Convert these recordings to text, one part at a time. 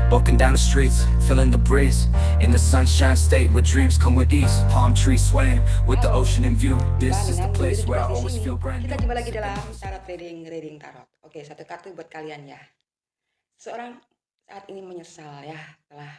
walking down the streets, feeling the breeze. In the sunshine state where dreams come with ease. Palm trees swaying with the ocean in view. This is the place where I always feel brand new. Kita jumpa lagi dalam tarot reading tarot. Oke, satu kartu buat kalian ya. Seorang saat ini menyesal ya telah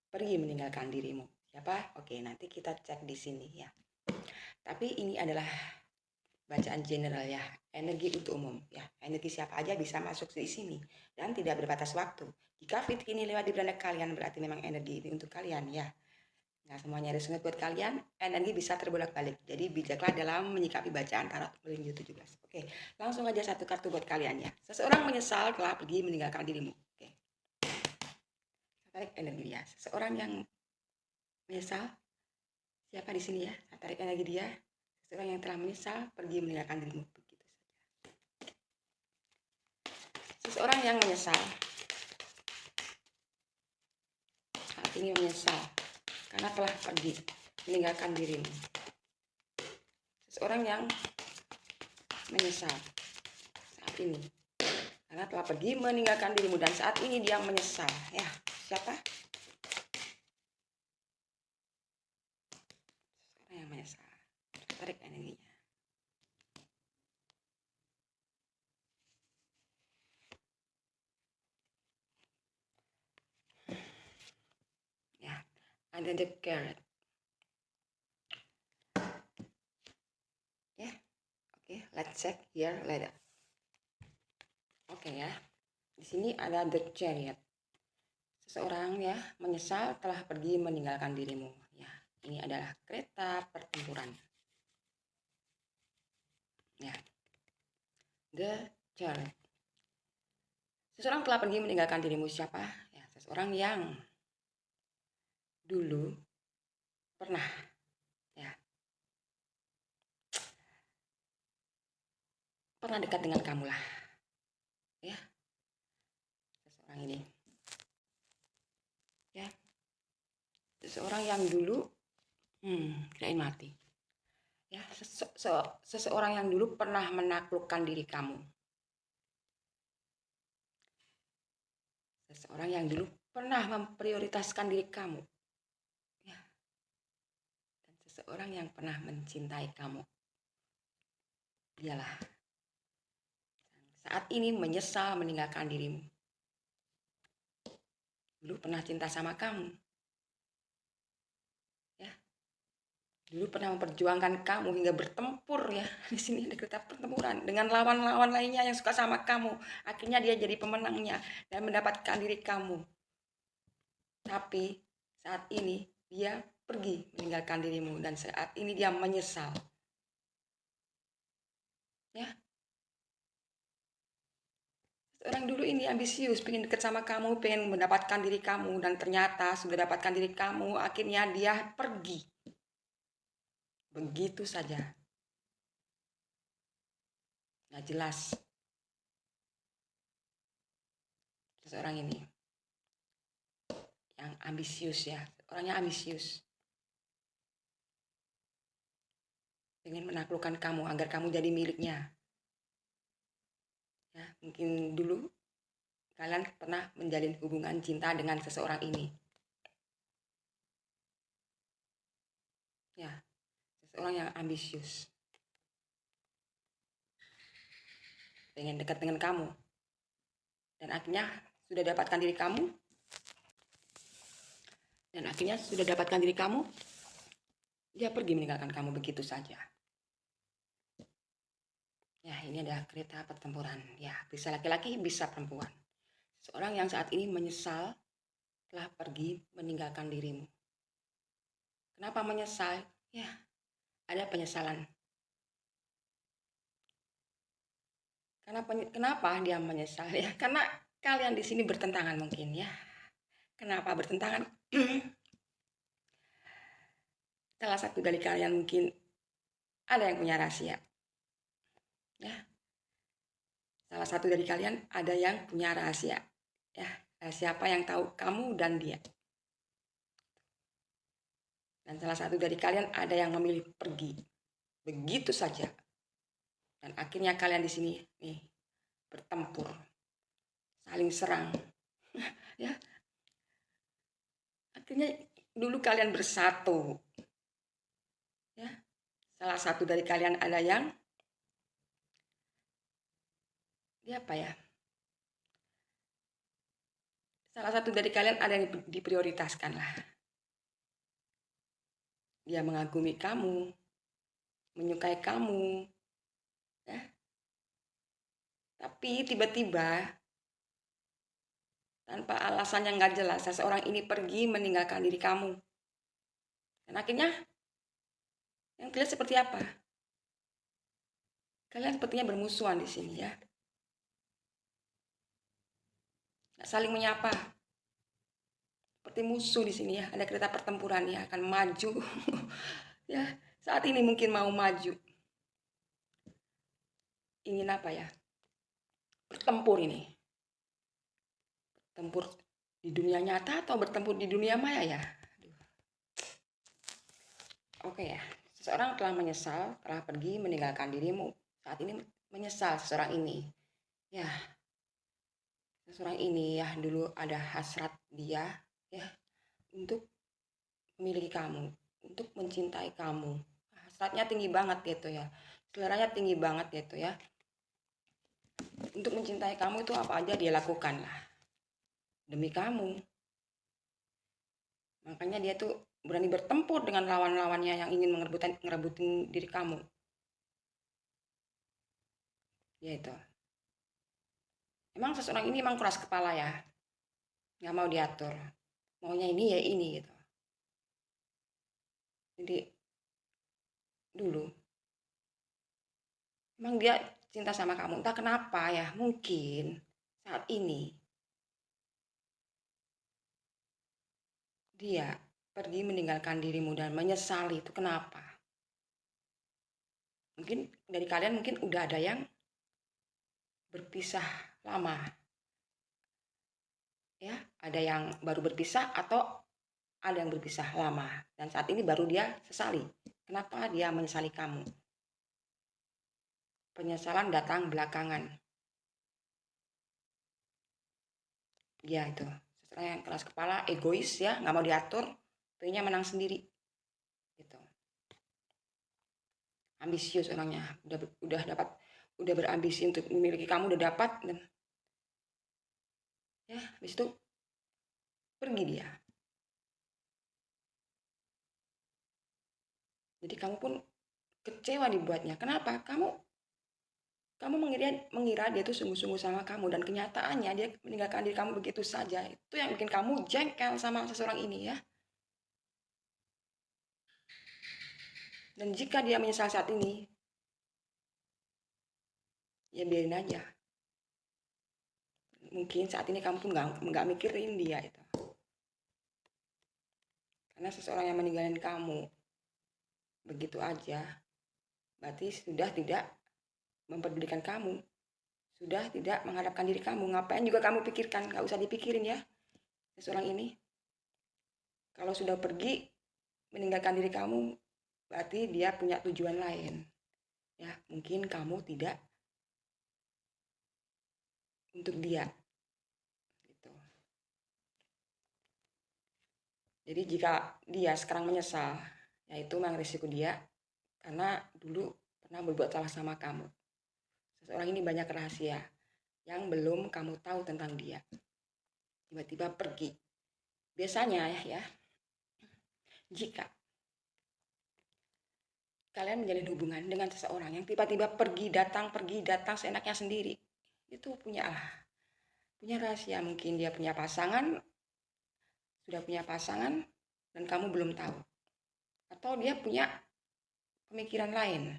pergi meninggalkan dirimu. Siapa? Oke, nanti kita cek di sini ya. Tapi ini adalah bacaan general ya, energi untuk umum ya. Energi siapa aja bisa masuk di sini dan tidak berbatas waktu. Jika fit ini lewat di beranda kalian berarti memang energi ini untuk kalian ya. Nah, semuanya resonate buat kalian, energi bisa terbolak-balik. Jadi bijaklah dalam menyikapi bacaan tarot reading 17. Oke, langsung aja satu kartu buat kalian ya. Seseorang menyesal telah pergi meninggalkan dirimu. Oke. Tarik energi dia. Seseorang yang menyesal, siapa di sini ya? Tarik energi dia. Seseorang yang telah menyesal pergi meninggalkan dirimu. Begitu saja. Seseorang yang menyesal saat ini menyesal karena telah pergi meninggalkan dirimu. Seseorang yang menyesal saat ini karena telah pergi meninggalkan dirimu dan saat ini dia menyesal ya. Siapa? Seseorang yang menyesal. Tarik energinya. Ya, ada the carrot. Ya, oke, let's check here later. Oke ya, di sini ada the chariot. Seseorang ya menyesal telah pergi meninggalkan dirimu. Ya, ini adalah kereta pertempuran. Ya, the chariot. Seseorang telah pergi meninggalkan dirimu. Siapa? Ya, seseorang yang dulu pernah ya pernah dekat dengan kamu lah ya, seseorang ini ya, seseorang yang dulu kirain mati ya, seseorang yang dulu pernah menaklukkan diri kamu, seseorang yang dulu pernah memprioritaskan diri kamu ya, dan seseorang yang pernah mencintai kamu. Dialah saat ini menyesal meninggalkan dirimu. Dulu pernah cinta sama kamu ya, dulu pernah memperjuangkan kamu hingga bertempur ya. Di sini ada kereta pertempuran dengan lawan-lawan lainnya yang suka sama kamu. Akhirnya dia jadi pemenangnya dan mendapatkan diri kamu. Tapi saat ini dia pergi meninggalkan dirimu dan saat ini dia menyesal ya. Orang dulu ini ambisius, pengen deket sama kamu, pengen mendapatkan diri kamu, dan ternyata sudah dapatkan diri kamu, akhirnya dia pergi. Begitu saja. Nggak jelas. Seseorang ini yang ambisius ya, orangnya ambisius. Pengen menaklukkan kamu agar kamu jadi miliknya. Ya, mungkin dulu kalian pernah menjalin hubungan cinta dengan seseorang ini. Ya, seseorang yang ambisius. Pengen dekat dengan kamu. Dan akhirnya sudah dapatkan diri kamu. Dan akhirnya sudah dapatkan diri kamu. Dia pergi meninggalkan kamu begitu saja. Ya, ini adalah kereta pertempuran. Ya, bisa laki-laki, bisa perempuan. Seorang yang saat ini menyesal telah pergi meninggalkan dirimu. Kenapa menyesal? Ya, ada penyesalan. Kenapa dia menyesal? Ya, karena kalian di sini bertentangan mungkin ya. Kenapa bertentangan? Salah satu dari kalian mungkin ada yang punya rahasia. Ya, salah satu dari kalian ada yang punya rahasia. Ya, siapa yang tahu kamu dan dia. Dan salah satu dari kalian ada yang memilih pergi. Begitu saja. Dan akhirnya kalian di sini nih bertempur, saling serang. ya. Akhirnya dulu kalian bersatu, ya. Salah satu dari kalian ada yang dia apa ya? Salah satu dari kalian ada yang diprioritaskan lah. Dia mengagumi kamu, menyukai kamu, ya. Tapi tiba-tiba tanpa alasan yang nggak jelas, seseorang ini pergi meninggalkan diri kamu. Dan akhirnya yang terlihat seperti apa? Kalian sepertinya bermusuhan di sini ya. Nggak saling menyapa. Seperti musuh di sini ya. Ada kereta pertempuran ya akan maju. Ya, saat ini mungkin mau maju. Ingin apa ya? Bertempur ini. Bertempur di dunia nyata atau bertempur di dunia maya ya? Oke ya. Seseorang telah menyesal, telah pergi meninggalkan dirimu. Saat ini menyesal seseorang ini. Ya, seseorang ini ya dulu ada hasrat dia ya untuk memiliki kamu, untuk mencintai kamu. Hasratnya tinggi banget gitu ya. Seleranya tinggi banget gitu ya. Untuk mencintai kamu itu apa aja dia lakukan lah. Demi kamu. Makanya dia tuh berani bertempur dengan lawan-lawannya yang ingin ngerebutin diri kamu. Ya itu. Emang seseorang ini emang keras kepala ya. Nggak mau diatur. Maunya ini ya ini gitu. Jadi dulu emang dia cinta sama kamu. Entah kenapa ya. Mungkin saat ini dia pergi meninggalkan dirimu dan menyesali itu kenapa? Mungkin dari kalian mungkin udah ada yang berpisah lama. Ya, ada yang baru berpisah atau ada yang berpisah lama dan saat ini baru dia sesali. Kenapa dia menyesali kamu? Penyesalan datang belakangan. Ya itu, seseorang yang keras kepala, egois ya, nggak mau diatur, pengennya menang sendiri. Gitu. Ambisius orangnya, udah berambisi untuk memiliki kamu, udah dapat dan ya habis itu pergi dia. Jadi kamu pun kecewa dibuatnya. Kenapa? Kamu mengira dia itu sungguh-sungguh sama kamu dan kenyataannya dia meninggalkan diri kamu begitu saja. Itu yang bikin kamu jengkel sama seseorang ini ya. Dan jika dia menyesal saat ini, ya biarin aja. Mungkin saat ini kamu pun nggak mikirin dia itu. Karena seseorang yang meninggalin kamu begitu aja, berarti sudah tidak memperdulikan kamu, sudah tidak menghadapkan diri kamu. Ngapain juga kamu pikirkan? Nggak usah dipikirin ya. Seseorang ini, kalau sudah pergi meninggalkan diri kamu, berarti dia punya tujuan lain. Ya, mungkin kamu tidak untuk dia. Gitu. Jadi jika dia sekarang menyesal, ya itu memang risiko dia karena dulu pernah berbuat salah sama kamu. Seseorang ini banyak rahasia yang belum kamu tahu tentang dia. Tiba-tiba pergi. Biasanya ya, jika kalian menjalin hubungan dengan seseorang yang tiba-tiba pergi datang seenaknya sendiri, itu punya rahasia. Mungkin dia punya pasangan, sudah punya pasangan dan kamu belum tahu, atau dia punya pemikiran lain,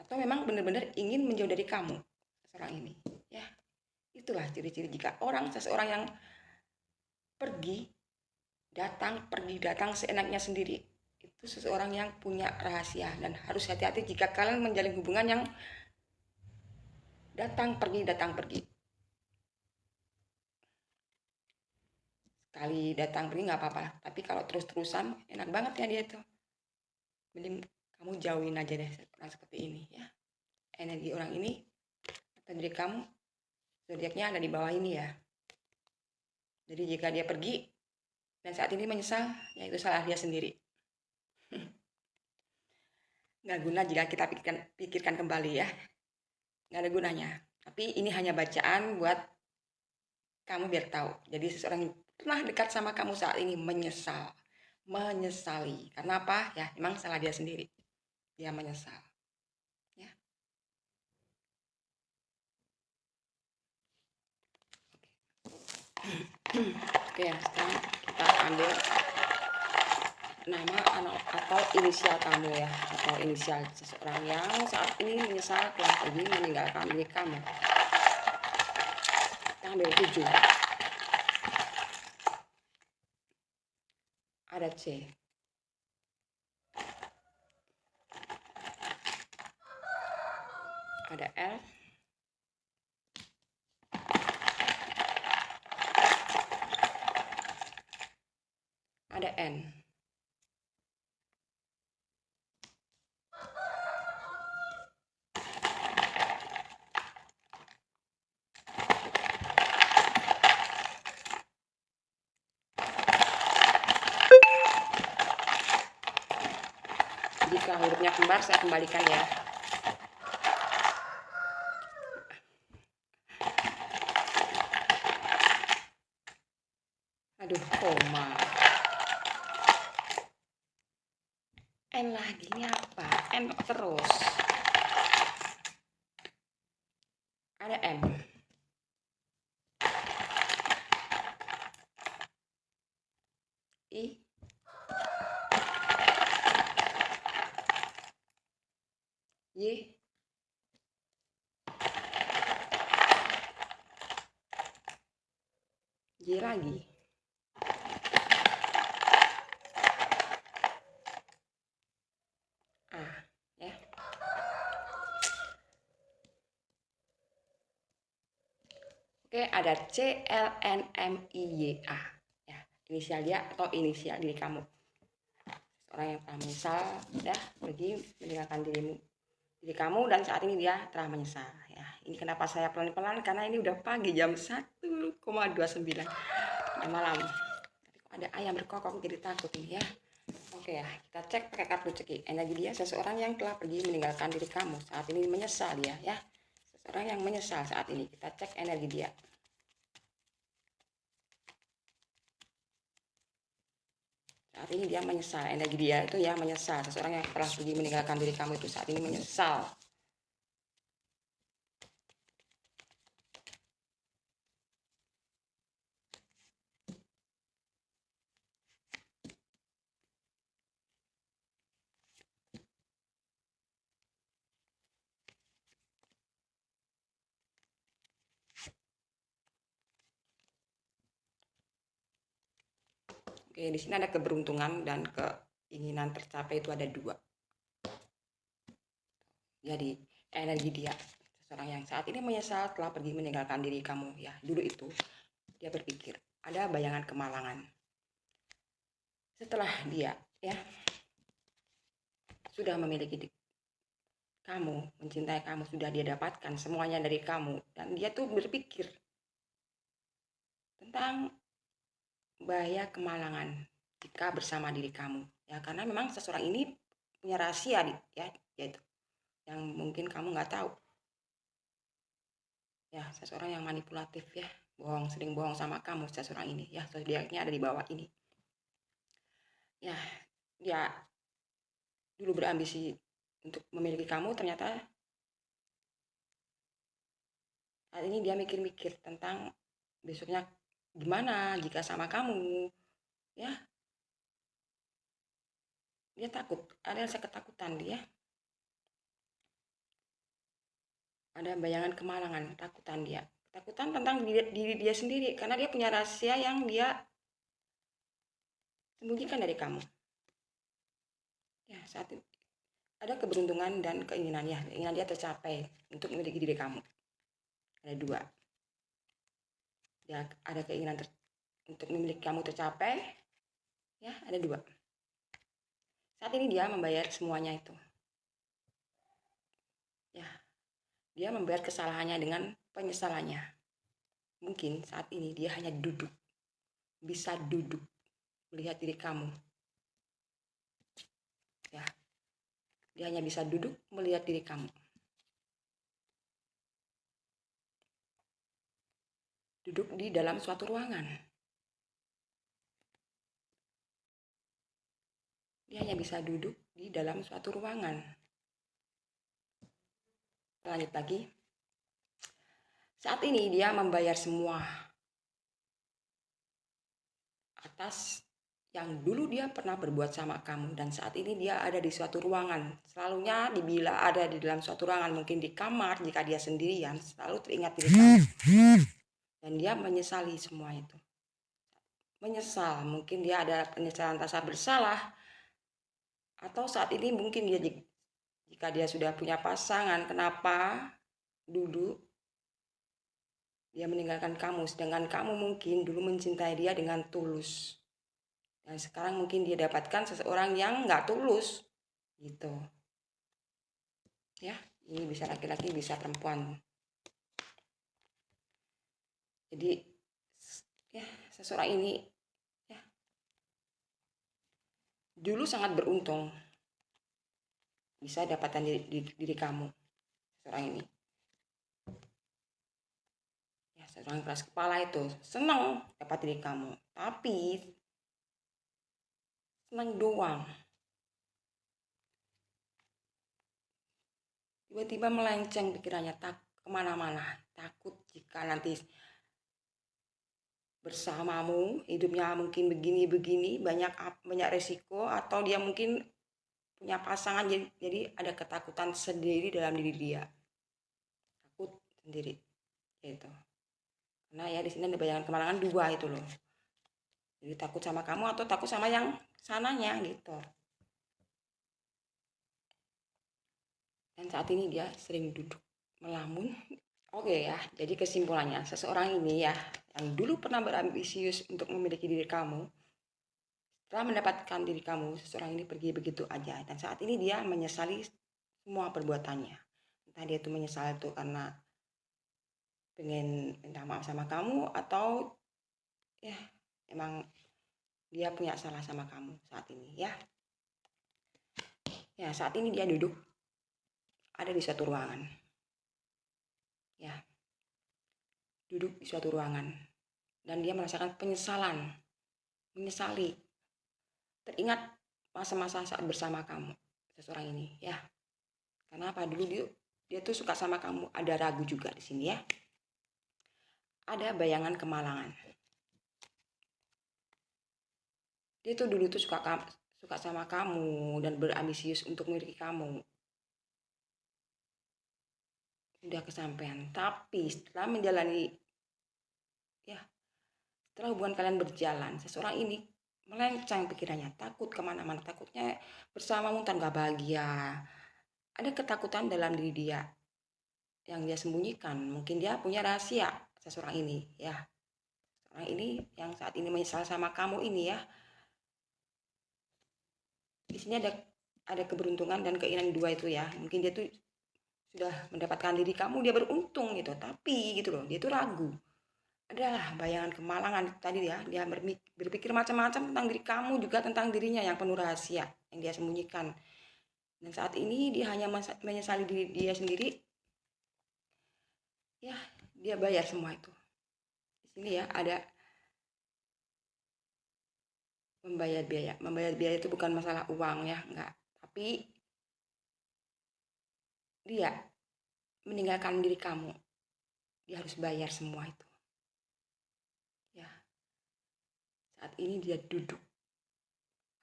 atau memang benar-benar ingin menjauh dari kamu seseorang ini ya. Itulah ciri-ciri jika seseorang yang pergi datang seenaknya sendiri, itu seseorang yang punya rahasia. Dan harus hati-hati jika kalian menjalin hubungan yang datang pergi. Sekali datang pergi nggak apa-apa, tapi kalau terus-terusan enak banget ya dia tuh. Mending kamu jauhin aja deh orang seperti ini ya. Energi orang ini atau diri kamu, zodiaknya ada di bawah ini ya. Jadi jika dia pergi dan saat ini menyesal, ya itu salah dia sendiri. Nggak guna jika kita pikirkan kembali ya. Nggak ada gunanya. Tapi ini hanya bacaan buat kamu biar tahu. Jadi seseorang yang pernah dekat sama kamu saat ini menyesali. Karena apa? Ya, memang salah dia sendiri. Dia menyesal. Ya. Oke ya, sekarang kita ambil nama atau inisial kamu ya, atau inisial seseorang yang saat ini menyesal telah pergi meninggalkan diri kamu. Kita ambil 7. Ada C. Ada L. Ada N. Jika hurufnya kembar, saya kembalikan ya. Aduh, koma. N lagi, ini apa? N terus. Ada M. I. Y. Y lagi. A ya. Oke, ada C, L, N, M, I, Y, A. Ya, inisial dia atau inisial diri kamu. Orang yang telah menyesal, ya, pergi meninggalkan diri kamu dan saat ini dia telah menyesal. Ya, ini kenapa saya pelan-pelan karena ini udah pagi jam 1,29 malam. Tapi kok ada ayam berkokok jadi takut ini ya. Oke ya, kita cek pakai kartu ceki. Energi dia seseorang yang telah pergi meninggalkan diri kamu. Saat ini menyesal dia ya. Seseorang yang menyesal saat ini. Kita cek energi dia. Saat ini dia menyesal. Energi dia itu ya menyesal. Seseorang yang telah pergi meninggalkan diri kamu itu saat ini menyesal. Oke, di sini ada keberuntungan dan keinginan tercapai itu ada 2. Jadi energi dia seseorang yang saat ini menyesal telah pergi meninggalkan diri kamu ya. Dulu itu dia berpikir ada bayangan kemalangan. Setelah dia ya sudah memiliki kamu, mencintai kamu, sudah dia dapatkan semuanya dari kamu dan dia tuh berpikir tentang bahaya kemalangan jika bersama diri kamu ya, karena memang seseorang ini punya rahasia ya, yaitu yang mungkin kamu nggak tahu ya. Seseorang yang manipulatif ya, sering bohong sama kamu. Seseorang ini ya, zodiaknya ada di bawah ini ya. Dia dulu berambisi untuk memiliki kamu, ternyata saat ini dia mikir-mikir tentang besoknya gimana jika sama kamu ya. Dia takut, ada rasa ketakutan dia, ada bayangan kemalangan, takutan dia, ketakutan tentang diri dia sendiri karena dia punya rahasia yang dia sembunyikan dari kamu ya. Saat ini ada keberuntungan dan keinginan dia tercapai untuk memiliki diri kamu. Ada 2 ya, ada keinginan untuk memiliki kamu tercapai ya, ada 2. Saat ini dia membayar semuanya itu ya. Dia membayar kesalahannya dengan penyesalannya. Mungkin saat ini dia hanya duduk bisa duduk melihat diri kamu. Ya, dia hanya bisa duduk melihat diri kamu. Duduk di dalam suatu ruangan. Dia hanya bisa duduk di dalam suatu ruangan. Lanjut lagi. Saat ini dia membayar semua atas yang dulu dia pernah berbuat sama kamu, dan saat ini dia ada di suatu ruangan. Selalunya bila ada di dalam suatu ruangan, mungkin di kamar jika dia sendirian, selalu teringat diri kamu. Dan dia menyesali semua itu. Menyesal, mungkin dia ada penyesalan rasa bersalah, atau saat ini mungkin dia jika dia sudah punya pasangan, kenapa dulu dia meninggalkan kamu, sedangkan kamu mungkin dulu mencintai dia dengan tulus. Dan sekarang mungkin dia dapatkan seseorang yang nggak tulus, gitu. Ya, ini bisa laki-laki, bisa perempuan. Jadi, ya seseorang ini ya dulu sangat beruntung bisa dapatkan diri kamu, seseorang ini. Ya, seorang keras kepala itu senang dapat diri kamu, tapi senang doang. Tiba-tiba melenceng pikirannya, kemana-mana, takut jika nanti bersamamu hidupnya mungkin begini-begini, banyak resiko, atau dia mungkin punya pasangan, jadi ada ketakutan sendiri dalam diri dia, takut sendiri gitu. Karena ya di sini ada bayangan kemalangan dua itu loh, jadi takut sama kamu atau takut sama yang sananya gitu. Dan saat ini dia sering duduk melamun. Oke ya, jadi kesimpulannya, seseorang ini ya yang dulu pernah berambisius untuk memiliki diri kamu, setelah mendapatkan diri kamu, seseorang ini pergi begitu aja. Dan saat ini dia menyesali semua perbuatannya. Entah dia itu menyesal itu karena pengen minta maaf sama kamu, atau ya emang dia punya salah sama kamu saat ini ya. Ya, saat ini dia duduk ada di suatu ruangan. Ya, duduk di suatu ruangan. Dan dia merasakan penyesalan. Menyesali. Teringat masa-masa saat bersama kamu, seseorang ini ya. Karena apa, dulu dia tuh suka sama kamu, ada ragu juga di sini ya. Ada bayangan kemalangan. Dia tuh dulu tuh suka sama kamu dan berambisius untuk memiliki kamu. Udah kesampaian, tapi setelah menjalani ya, setelah hubungan kalian berjalan, seseorang ini melenceng pikirannya, takut kemana-mana, takutnya bersamamu ntar gak bahagia. Ada ketakutan dalam diri dia yang dia sembunyikan. Mungkin dia punya rahasia, seseorang ini ya. Seseorang ini yang saat ini menyesal sama kamu ini ya. Di sini ada keberuntungan dan keinginan dua itu ya. Mungkin dia tuh sudah mendapatkan diri kamu, dia beruntung gitu, tapi gitu loh, dia tuh ragu. Adalah bayangan kemalangan tadi ya, dia berpikir macam-macam tentang diri kamu, juga tentang dirinya yang penuh rahasia yang dia sembunyikan. Dan saat ini dia hanya menyesali diri dia sendiri. Ya, dia bayar semua itu. Di sini ya ada membayar biaya. Membayar biaya itu bukan masalah uang ya, enggak. Tapi dia meninggalkan diri kamu. Dia harus bayar semua itu. Ya. Saat ini dia duduk.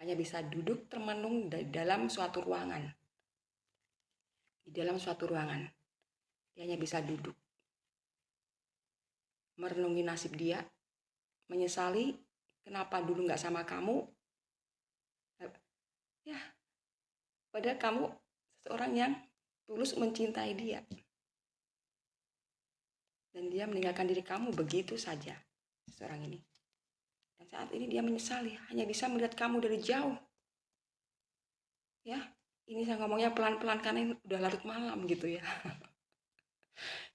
Hanya bisa duduk termenung di dalam suatu ruangan. Di dalam suatu ruangan. Dia hanya bisa duduk. Merenungi nasib dia. Menyesali kenapa dulu gak sama kamu. Ya. Padahal kamu seseorang yang tulus mencintai dia. Dan dia meninggalkan diri kamu begitu saja. Seseorang ini. Dan saat ini dia menyesali, hanya bisa melihat kamu dari jauh. Ya, ini saya ngomongnya pelan-pelan karena udah larut malam gitu ya.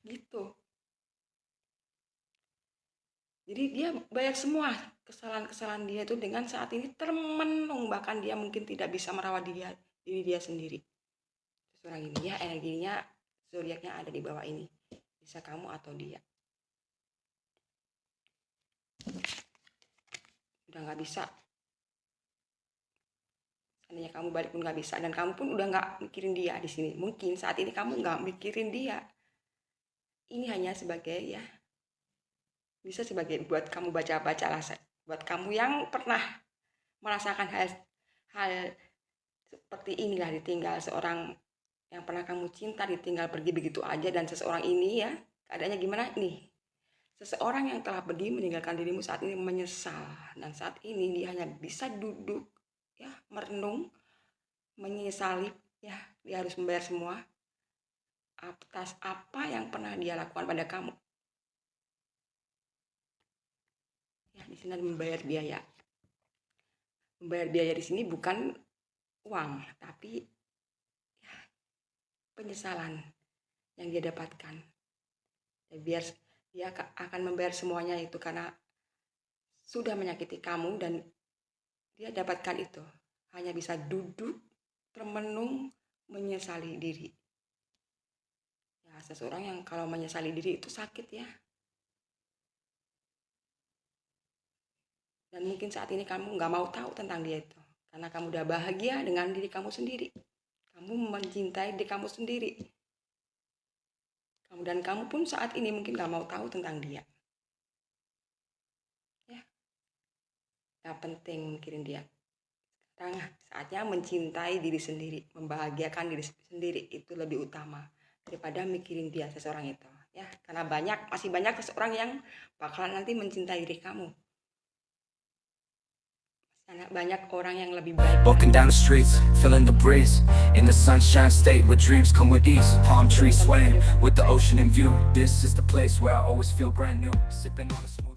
Gitu. Jadi dia banyak semua kesalahan-kesalahan dia itu dengan saat ini termenung, bahkan dia mungkin tidak bisa merawat diri dia sendiri. Seorang ini ya, energinya zodiaknya ada di bawah ini. Bisa kamu atau dia. Udah nggak bisa. Seandainya kamu balik pun nggak bisa, dan kamu pun udah nggak mikirin dia di sini. Mungkin saat ini kamu nggak mikirin dia. Ini hanya sebagai ya, bisa sebagai buat kamu baca-baca lah, buat kamu yang pernah merasakan hal seperti inilah, ditinggal seorang yang pernah kamu cinta, ditinggal pergi begitu aja, dan seseorang ini ya keadaannya gimana nih, seseorang yang telah pergi meninggalkan dirimu saat ini menyesal, dan saat ini dia hanya bisa duduk ya, merenung, menyesali ya, dia harus membayar semua atas apa yang pernah dia lakukan pada kamu. Ya, di sini ada membayar biaya. Membayar biaya di sini bukan uang, tapi ya, penyesalan yang dia dapatkan. Ya, biar dia akan membayar semuanya itu karena sudah menyakiti kamu, dan dia dapatkan itu hanya bisa duduk, termenung, menyesali diri. Ya, seseorang yang kalau menyesali diri itu sakit ya. Dan mungkin saat ini kamu nggak mau tahu tentang dia itu, karena kamu udah bahagia dengan diri kamu sendiri. Kamu mencintai diri kamu sendiri. Dan kamu pun saat ini mungkin nggak mau tahu tentang dia. Ya, nggak penting mikirin dia. Sekarang saatnya mencintai diri sendiri, membahagiakan diri sendiri, itu lebih utama daripada mikirin dia, seseorang itu. Ya, karena masih banyak seseorang yang bakalan nanti mencintai diri kamu. Banyak orang yang lebih baik. Walking down the streets, feeling the breeze in the sunshine state where dreams come with ease. Palm trees swaying with the ocean in view. This is the place where I always feel brand new. Sipping on a smooth